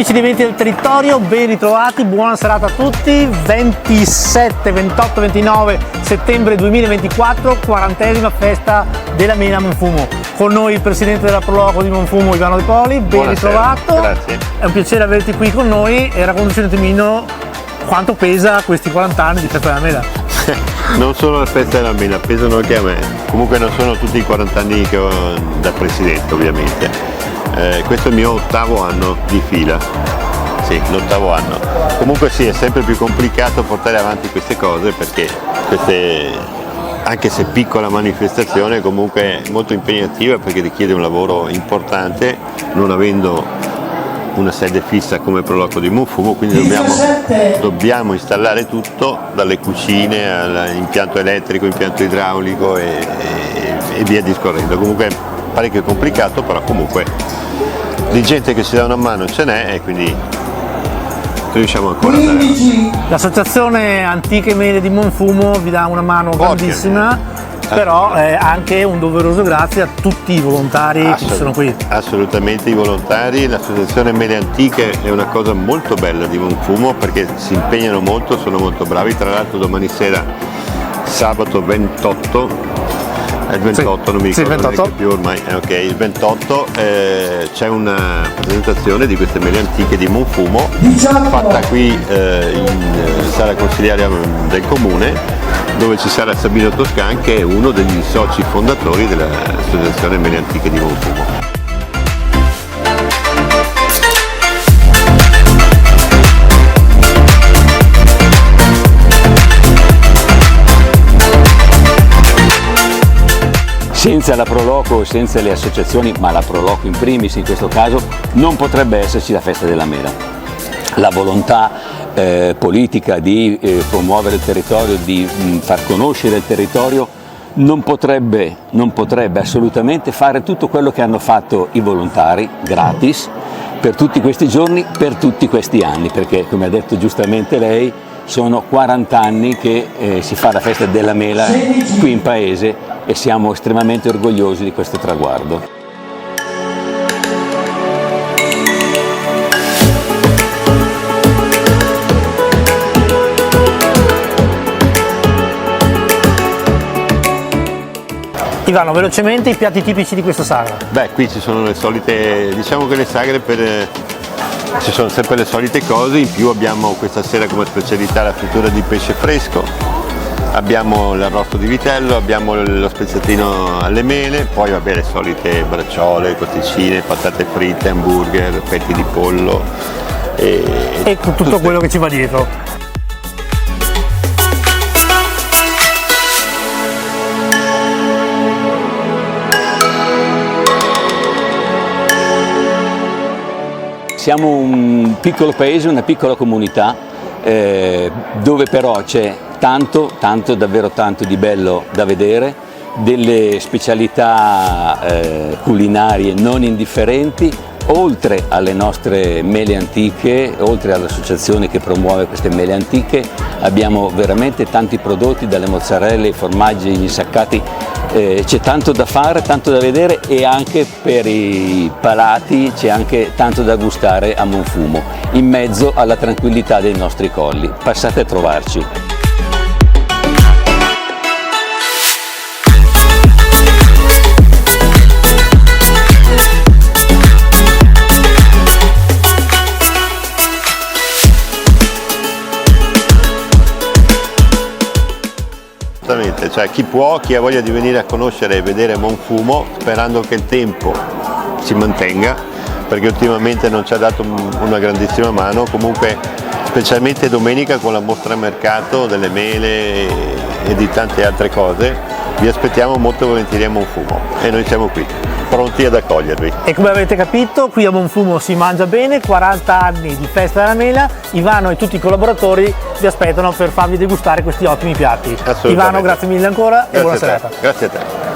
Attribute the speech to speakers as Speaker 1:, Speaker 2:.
Speaker 1: amici di Eventi del Territorio, ben ritrovati, buona serata a tutti. 27, 28, 29 settembre 2024, 40esima festa della mela a Monfumo. Con noi il presidente della Proloco di Monfumo, Ivano De Poli, ben ritrovato.
Speaker 2: Grazie.
Speaker 1: È un piacere averti qui con noi e raccontaci un attimino quanto pesa questi 40 anni di festa della mela.
Speaker 2: Non solo la festa della mela, pesano anche a me. Comunque non sono tutti i 40 anni che ho da presidente, ovviamente. Questo è il mio 8° anno di fila. Sì, l'8° anno. Comunque sì, è sempre più complicato portare avanti queste cose perché queste, anche se piccola manifestazione, comunque è molto impegnativa perché richiede un lavoro importante, non avendo una sede fissa come Proloco di Monfumo, quindi dobbiamo installare tutto, dalle cucine all'impianto elettrico, impianto idraulico e via discorrendo. Comunque è parecchio complicato, però comunque di gente che ci dà una mano ce n'è e quindi riusciamo ancora a andare.
Speaker 1: L'associazione Antiche Mele di Monfumo vi dà una mano grandissima, però è anche un doveroso grazie a tutti i volontari che ci sono qui.
Speaker 2: Assolutamente i volontari, l'associazione Mele Antiche è una cosa molto bella di Monfumo perché si impegnano molto, sono molto bravi. Tra l'altro domani sera, sabato 28, è il 28, non mi ricordo neanche più ormai, il 28 c'è una presentazione di queste mele antiche di Monfumo fatta qui in sala consiliare del comune, dove ci sarà Sabino Toscan che è uno degli soci fondatori dell'associazione Mele Antiche di Monfumo.
Speaker 3: Senza la Proloco, senza le associazioni, ma la Proloco in primis in questo caso, non potrebbe esserci la festa della mela. La volontà politica di promuovere il territorio, di far conoscere il territorio, non potrebbe assolutamente fare tutto quello che hanno fatto i volontari gratis per tutti questi giorni, per tutti questi anni, perché come ha detto giustamente lei, sono 40 anni che si fa la festa della mela qui in paese e siamo estremamente orgogliosi di questo traguardo.
Speaker 1: Ivano, velocemente i piatti tipici di questa sagra.
Speaker 2: Beh, qui ci sono le solite, diciamo che le sagre ci sono sempre le solite cose, in più abbiamo questa sera come specialità la frittura di pesce fresco, abbiamo l'arrosto di vitello, abbiamo lo spezzatino alle mele, poi vabbè le solite bracciole, costicine, patate fritte, hamburger, petti di pollo
Speaker 1: e tutto quello che ci va dietro.
Speaker 3: Siamo un piccolo paese, una piccola comunità dove però c'è davvero tanto di bello da vedere, delle specialità culinarie non indifferenti, oltre alle nostre mele antiche, oltre all'associazione che promuove queste mele antiche, abbiamo veramente tanti prodotti, dalle mozzarelle, ai formaggi, gli insaccati. C'è tanto da fare, tanto da vedere e anche per i palati c'è anche tanto da gustare a Monfumo, in mezzo alla tranquillità dei nostri colli. Passate a trovarci.
Speaker 2: Cioè chi può, chi ha voglia di venire a conoscere e vedere Monfumo, sperando che il tempo si mantenga, perché ultimamente non ci ha dato una grandissima mano, comunque specialmente domenica con la mostra mercato delle mele e di tante altre cose, vi aspettiamo molto volentieri a Monfumo e noi siamo qui, pronti ad accogliervi.
Speaker 1: E come avete capito, qui a Monfumo si mangia bene, 40 anni di festa della mela, Ivano e tutti i collaboratori vi aspettano per farvi degustare questi ottimi piatti. Ivano, grazie mille ancora e buona serata.
Speaker 2: Grazie a te.